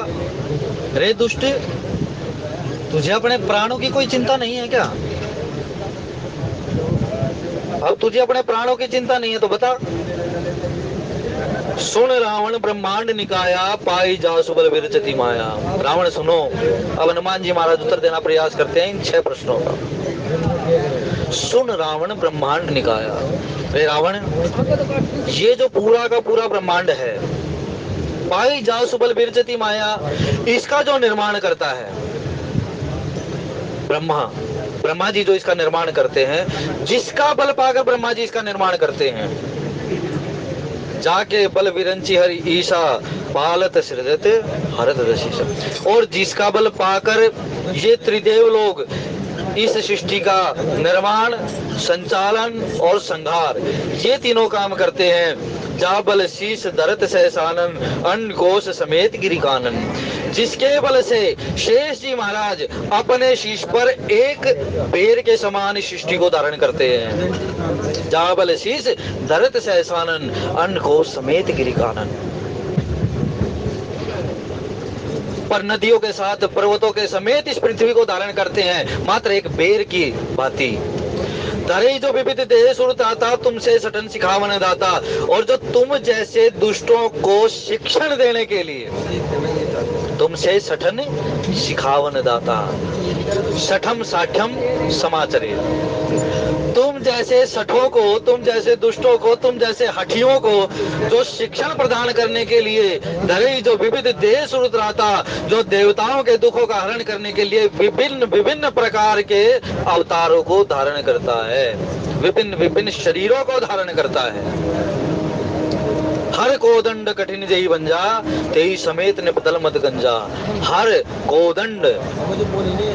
रे दुष्ट, तुझे अपने प्राणों की कोई चिंता नहीं है क्या? अब तुझे अपने प्राणों की चिंता नहीं है तो बता। सुन रावण ब्रह्मांड निकाया, पाई जा सुबल विरचति माया। रावण सुनो। अब हनुमान जी महाराज उत्तर देना प्रयास करते हैं इन 6 प्रश्नों का। सुन रावण ब्रह्मांड निकाया। अरे रावण, ये जो पूरा का पूरा ब्रह्मांड है, पाई जा सुबल विरचति माया, इसका जो निर्माण करता है ब्रह्मा जी जो इसका निर्माण करते हैं, जिसका बल पाकर ब्रह्मा जी इसका निर्माण करते हैं। जाके बल विरंची हरि ईशा, पालत सृजत हरत दशीसा। और जिसका बल पाकर ये त्रिदेव लोग इस सृष्टि का निर्माण, संचालन और संहार, ये तीनों काम करते हैं। जा बल शीश धरत सहसानन, अन्न कोश समेत गिरि कानन। जिसके बल से शेष जी महाराज अपने शीश पर एक बेर के समान सृष्टि को धारण करते हैं। जा बल शीश धरत सहसानन, अन्न कोश समेत गिरि कानन। पर नदियों के साथ, पर्वतों के समेत इस पृथ्वी को धारण करते हैं, मात्र एक बेर की भांति। धरे जो विविध देह सुरताता, तुमसे सटन सिखावन दाता। और जो तुम जैसे दुष्टों को शिक्षण देने के लिए, तुमसे सठन सिखावन दाता। सठम साठ्यम समाचरे। तुम जैसे सठों को, तुम जैसे दुष्टों को, तुम जैसे हठियों को जो शिक्षण प्रदान करने के लिए, धरे जो विविध देह सुरत्राता, जो देवताओं के दुखों का हरण करने के लिए विभिन्न विभिन्न प्रकार के अवतारों को धारण करता है, विभिन्न विभिन्न शरीरों को धारण करता है। हर कोदंड कठिन जई बंजा, तेई समेत निपतल मत गंजा। हर कोदंड,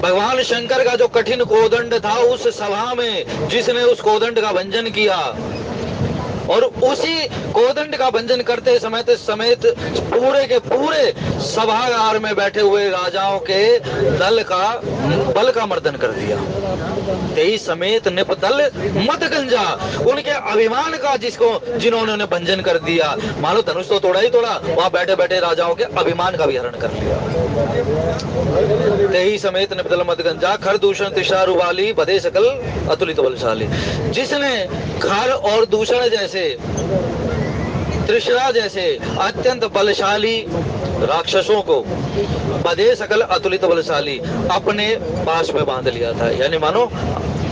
भगवान शंकर का जो कठिन कोदंड था, उस सभा में जिसने उस कोदंड का भंजन किया, और उसी कोदंड का भंजन करते समय समेत पूरे के पूरे सभागार में बैठे हुए राजाओं के दल का बल का मर्दन कर दिया। तेई समेत निपतल मत गंजा, उनके अभिमान का जिन्होंने भंजन कर दिया। मानो धनुष तो तोड़ा ही तोड़ा, वहां बैठे बैठे राजाओं के अभिमान का भी हरण कर लिया। तेई समेत निपतल मत गंजा, खर दूषण तिशारु वाली, बधे सकल अतुलित बलशाली। जिसने खर और दूषण जैसे, त्रिशरा जैसे अत्यंत बलशाली राक्षसों को, बधे सकल अतुलित बलशाली, अपने पास में बांध लिया था, यानी मानो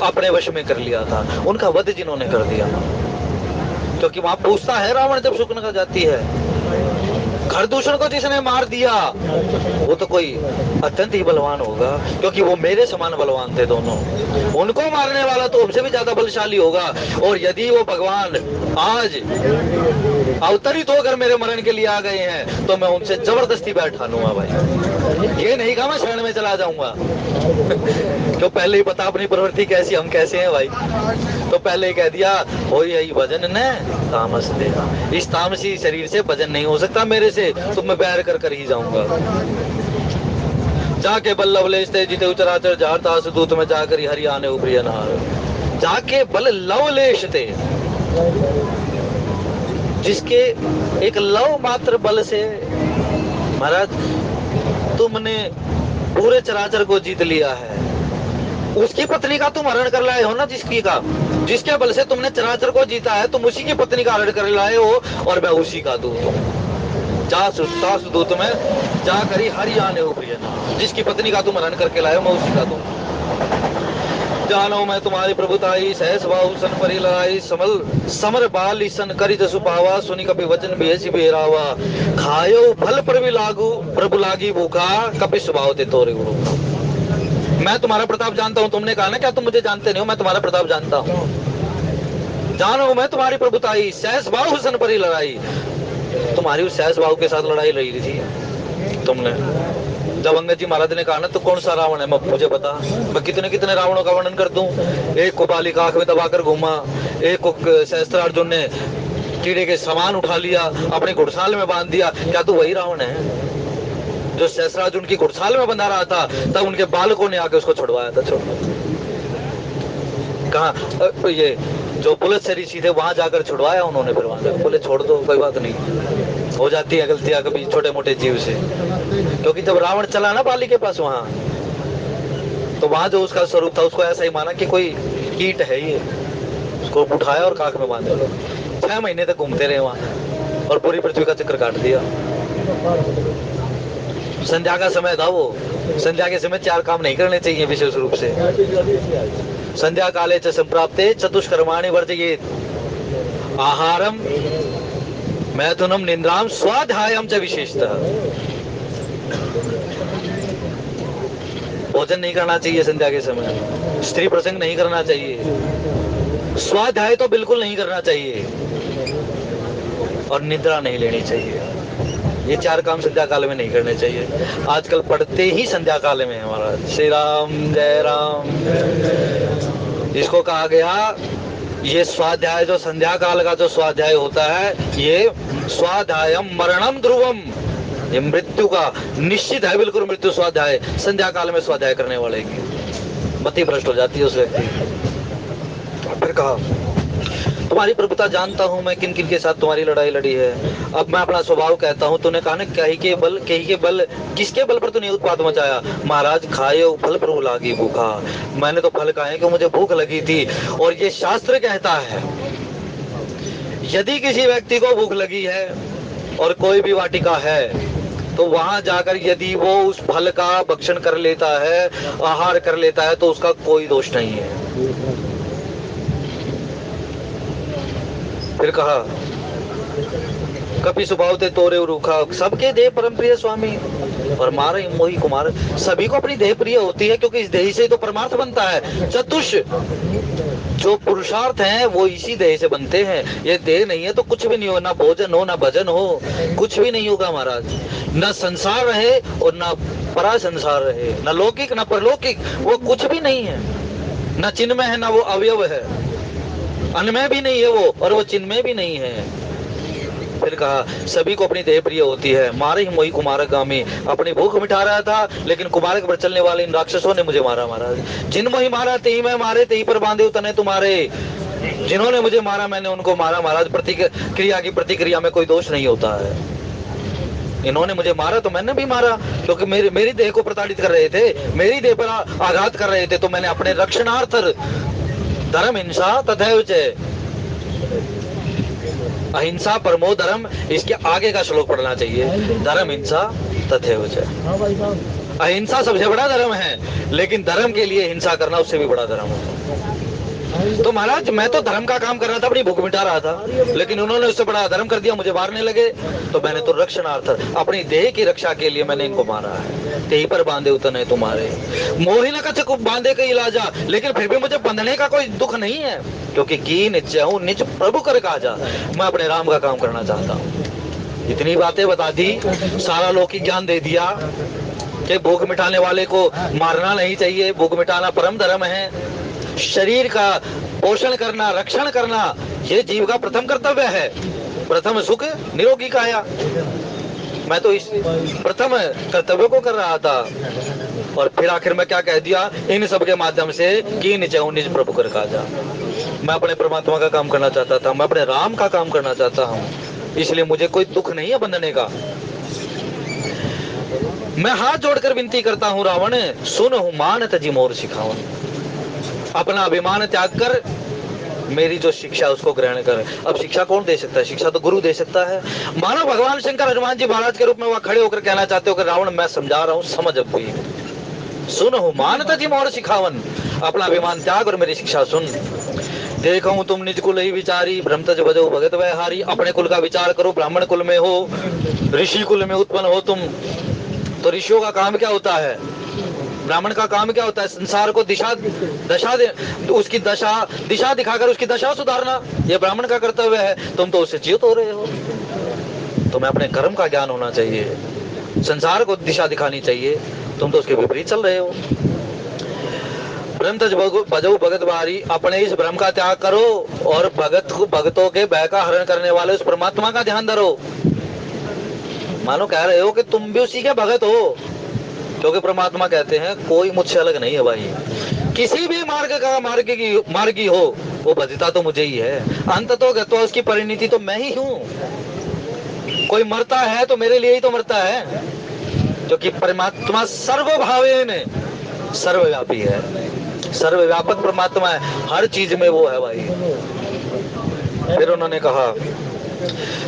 अपने वश में कर लिया था, उनका वध जिन्होंने कर दिया। क्योंकि वहां पूछता है रावण जब शूर्पणखा जाती है, खरदूषण को जिसने मार दिया वो तो कोई अत्यंत ही बलवान होगा, क्योंकि वो मेरे समान बलवान थे दोनों। उनको मारने वाला तो हमसे भी ज्यादा बलशाली होगा। और यदि वो भगवान आज अवतरित होकर मेरे मरण के लिए आ गए हैं तो मैं उनसे जबरदस्ती बैठा लूंगा भाई। ये नहीं कहा मैं शरण में चला जाऊंगा तो पहले ही पता अपनी प्रवृत्ति कैसी, हम कैसे हैं भाई। तो पहले ही कह दिया हो यही भजन न तामस देगा, इस तामसी शरीर से भजन नहीं हो सकता मेरे से, तो मैं बैर कर ही जाऊंगा। जाके बल लवलेश ते जिते उचराचर झारता दूत में जाकर हरि आने उपरी अनार। जाके बल लवलेश थे, जिसके एक लव मात्र बल से महाराज तुमने पूरे चराचर को जीत लिया है। उसकी पत्नी का तुम हरण कर लाए हो ना, जिसके बल से तुमने चराचर को जीता है, तुम उसी की पत्नी का हरण कर लाए हो, और मैं उसी का दूत हूँ। जास दूत में जाकर हरि आने हो प्रिय, जिसकी पत्नी का तुम हरण करके लाए हो मैं उसी का दूत। जानो मैं तुम्हारी प्रभुताई, सहस बाहु सन परी लड़ाई, समर बाल सन करी जसु पावा, सुनी कपि वचन भी ऐसी बेरावा, खायो फल प्रभु लागी भूखा, कपि स्वभाव ते तोरे गुरु। मैं तुम्हारा प्रताप जानता हूँ। तुमने कहा ना क्या तुम मुझे जानते नहीं हो, मैं तुम्हारा प्रताप जानता हूँ। जानो मैं तुम्हारी प्रभुताई, सहस बाहु सन परी लड़ाई। तुम्हारी उस सहस बाहु के साथ लड़ाई लड़ी थी तुमने। जब अंगद जी महाराज ने कहा ना तो कौन सा रावण है मुझे बता, मैं कितने रावणों का वर्णन कर दूं। एक को बाली का आंख में दबाकर घूमा, एक को सहस्त्रार्जुन ने कीड़े के सामान उठा लिया, अपने घुड़साल में बांध दिया। क्या तू वही रावण है जो सहस्त्रार्जुन की घुड़साल में बंधा रहा था, तब उनके बालकों ने आके उसको छुड़वाया था? कहा ये जो पुलिस से ऋषि थे वहां जाकर छुड़वाया उन्होंने। फिर वहां बोले छोड़ दो, कोई बात नहीं, हो जाती है गलतियां कभी छोटे मोटे जीव से। क्योंकि जब रावण चला ना बाली के पास वहां, तो वहां जो उसका स्वरूप था उसको ऐसा ही माना कि कोई कीट है ये, उसको उठाया और काख में बांधा। 6 महीने तक घूमते रहे वहां और पूरी पृथ्वी का चक्कर काट दिया। संध्या का समय था वो, संध्या के समय 4 काम नहीं करने चाहिए विशेष रूप से। संध्या काले च संप्राप्ते चतुष्कर्माणि वर्जयेत्, आहारम मैथुनम निद्राम स्वाध्यायम च विशेषतः। भोजन नहीं करना चाहिए संध्या के समय, स्त्री प्रसंग नहीं करना चाहिए, स्वाध्याय तो बिल्कुल नहीं करना चाहिए, और निद्रा नहीं लेनी चाहिए। ये 4 काम संध्या काल में नहीं करने चाहिए। आजकल पढ़ते ही संध्या काल में है हमारा श्री राम जय राम। इसको कहा गया ये स्वाध्याय, जो संध्या काल का जो स्वाध्याय होता है, ये स्वाध्यायम मरणम ध्रुवम, ये मृत्यु का निश्चित है बिल्कुल। मृत्यु स्वाध्याय संध्या काल में स्वाध्याय करने वाले की मति भ्रष्ट हो जाती है उस व्यक्ति। फिर कहा तुम्हारी प्रभुता जानता हूँ मैं किन किन के साथ तुम्हारी लड़ाई लड़ी है, अब मैं अपना स्वभाव कहता हूँ। तूने कहा ना कही के बल, किसके बल पर तूने उत्पात मचाया? महाराज खाए फल प्रभु लागी भूखा, मैंने तो फल खाए कि मुझे भूख लगी थी। और ये शास्त्र कहता है यदि किसी व्यक्ति को भूख लगी है और कोई भी वाटिका है, तो वहां जाकर यदि वो उस फल का भक्षण कर लेता है, आहार कर लेता है, तो उसका कोई दोष नहीं है। फिर कहा कपि स्वभाव ते तोरे रूखा, सबके देह परम प्रिय स्वामी और मारे मोही कुमार। सभी को अपनी देह प्रिय होती है, क्योंकि इस देह से तो परमार्थ बनता है। चतुष जो पुरुषार्थ हैं वो इसी देह से बनते हैं। ये देह नहीं है तो कुछ भी नहीं हो, ना भोजन हो ना भजन हो, कुछ भी नहीं होगा महाराज। न संसार रहे और ना परा संसार रहे, न लौकिक न परलौकिक, वो कुछ भी नहीं है। न चिन्मय है ना वो अवयव है, अन्मय भी नहीं है वो और वो चिन्मय भी नहीं है। फिर कहा सभी को अपनी देह प्रिय होती है। मारे ही मोही कुमारक गामी, अपनी भूख मिटा रहा था लेकिन कुमारक पर चलने वाले इन राक्षसों ने मुझे मारा महाराज। जिन मोही मारा तेही मैं मारे, तेही पर बांधे तने तुम्हारे। जिन्होंने मुझे मारा मैंने उनको मारा महाराज। प्रतिक्रिया की प्रतिक्रिया में कोई दोष नहीं होता है। इन्होंने मुझे मारा तो मैंने भी मारा, क्योंकि मेरी देह को प्रताड़ित कर रहे थे, मेरी देह पर आघात कर रहे थे, तो मैंने अपने रक्षणार्थ धर्म हिंसा तथैव च अहिंसा परमो धर्म, इसके आगे का श्लोक पढ़ना चाहिए। धर्म हिंसा तथैव च। अहिंसा सबसे बड़ा धर्म है, लेकिन धर्म के लिए हिंसा करना उससे भी बड़ा धर्म है। तो महाराज मैं तो धर्म का काम कर रहा था, अपनी भूख मिटा रहा था, लेकिन उन्होंने उससे बड़ा धर्म कर दिया, मुझे मारने लगे। तो मैंने तो रक्षणार्थ अपनी देह की रक्षा के लिए मैंने इनको मारा है। तेही पर बांधे उतने तुम्हारे, मोही न कछ बांधे कई लाजा, लेकिन फिर भी मुझे बंधने का कोई दुख नहीं है, क्योंकि की निश्चय हूँ निज प्रभु कर काजा। मैं अपने राम का काम करना चाहता हूँ। इतनी बातें बता दी, सारा लौकिक ज्ञान दे दिया कि भूख मिटाने वाले को मारना नहीं चाहिए, भूख मिटाना परम धर्म है। शरीर का पोषण करना, रक्षण करना, ये जीव का प्रथम कर्तव्य है। प्रथम सुख निरोगी काया। मैं तो इस प्रथम कर्तव्य को कर रहा था, और फिर आखिर में क्या कह दिया, इन सब के माध्यम से की निचहु निज प्रभु कर काजा। मैं अपने परमात्मा का काम करना चाहता था, मैं अपने राम का काम करना चाहता हूँ, इसलिए मुझे कोई दुख नहीं है बंधने का। मैं हाथ जोड़कर विनती करता हूँ रावण, सुन हूँ मान तजी मोर सिखावन। अपना अभिमान त्याग कर मेरी जो शिक्षा उसको ग्रहण कर। अब शिक्षा कौन दे सकता है? शिक्षा तो गुरु दे सकता है। मानो भगवान शंकर हनुमान जी महाराज के रूप में वह खड़े होकर कहना चाहते हो कि रावण मैं समझा रहा हूँ, समझ अब भी। सुन हो मान तजी मोर सिखावन, अपना अभिमान त्याग और मेरी शिक्षा सुन। देखो तुम निज कुल ही विचारी, ब्रह्मतज भजो भगत व्यहारी। अपने कुल का विचार करो, ब्राह्मण कुल में हो, ऋषि कुल में उत्पन्न हो तुम। तो ऋषियों का काम क्या होता है? ब्राह्मण का काम क्या होता है? संसार को दिशा उसकी दिशा दिखाकर उसकी दशा सुधारना, ये ब्राह्मण का कर्तव्य है। तुम तो उससे च्युत हो रहे हो। तुम्हें अपने कर्म का ज्ञान होना चाहिए, संसार को दिशा दिखानी चाहिए, तुम तो उसके विपरीत चल रहे हो। ब्रह्मतज भजो भगत बारी, अपने इस भ्रम का त्याग करो और भगतों के भय का हरण करने वाले उस परमात्मा का ध्यान धरो। मानो कह रहे हो कि तुम भी उसी के भगत हो, क्योंकि परमात्मा कहते हैं कोई मुझसे अलग नहीं है भाई। किसी भी मार्ग का मार्गी हो, वो भजता तो मुझे ही है। अंत तो गत्वा, उसकी परिणति तो मैं ही हूँ। कोई मरता है तो मेरे लिए ही तो मरता है, क्योंकि परमात्मा सर्वभावेन सर्वव्यापी है, सर्वव्यापक परमात्मा है, हर चीज में वो है भाई। फिर उन्होंने कहा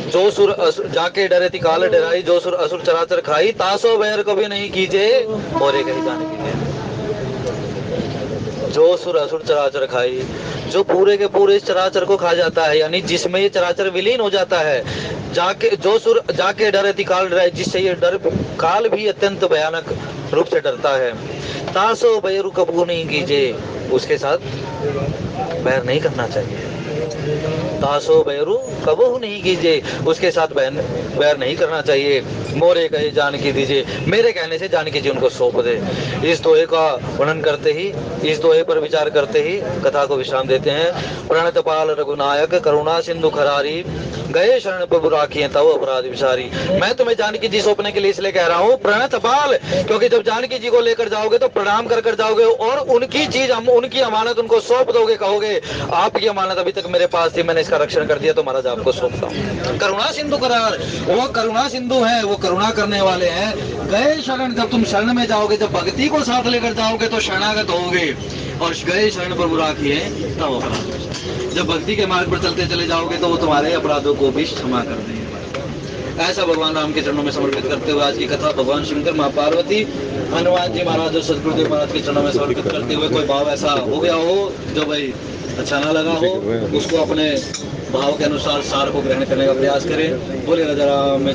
जो सुर जाके डरे थी काल डराई, जो सुर असुर चराचर खाई, तासो बैर कभी नहीं कीजे और एक ही जाने कीजिए। जो सुर असुर चराचर खाई, जो पूरे के पूरे इस चराचर को खा जाता है, यानी जिसमें ये चराचर विलीन हो जाता है। जाके जो सुर जाके डरे थी काल डराई, जिससे ये डर काल भी अत्यंत भयानक रूप से डरता है। तासो बैरु कबू नहीं कीजे, उसके साथ बैर नहीं करना चाहिए। तासो बैरु कबहू नहीं कीजिए, उसके साथ बैर नहीं करना चाहिए। मोरे कहे जानकी दीजिए, मेरे कहने से जानकी जी उनको सौंप दे। इस दोहे का वर्णन करते ही, इस दोहे पर विचार करते ही कथा को विश्राम देते हैं। प्रणतपाल रघुनायक करुणा सिंधु खरारी, गए शरण प्रभु राखिए तब अपराध विचारी। मैं तुम्हें जानकी जी सौंपने के लिए इसलिए कह रहा हूँ प्रणतपाल, क्योंकि जब जानकी जी को लेकर जाओगे तो प्रणाम कर कर जाओगे और उनकी चीज उनकी अमानत उनको सौंप दोगे। कहोगे आपकी अमानत अभी तक मेरे पास थी, मैंने इसका रक्षण कर दिया, तो महाराज आपको सौंपता हूँ। करुणा सिंधु करार, वो करुणा सिंधु है, वो करुणा करने वाले हैं। गए शरण, जब तुम शरण में जाओगे, जब भक्ति को साथ लेकर जाओगे तो शरणागत होगे। और गए शरण प्रभु राखिए तब अपराध, जब भक्ति के मार्ग पर चलते चले जाओगे तो वो तुम्हारे अपराधों को भी क्षमा कर देंगे। ऐसा भगवान राम के चरणों में समर्पित करते हुए आज की कथा भगवान शंकर, माँ पार्वती, हनुमान जी महाराज और सदगुरुदेव महाराज के चरणों में समर्पित करते हुए कोई भाव ऐसा हो गया हो जो भाई अच्छा ना लगा हो, उसको अपने भाव के अनुसार सार को ग्रहण करने का प्रयास करें। बोले राजा राम।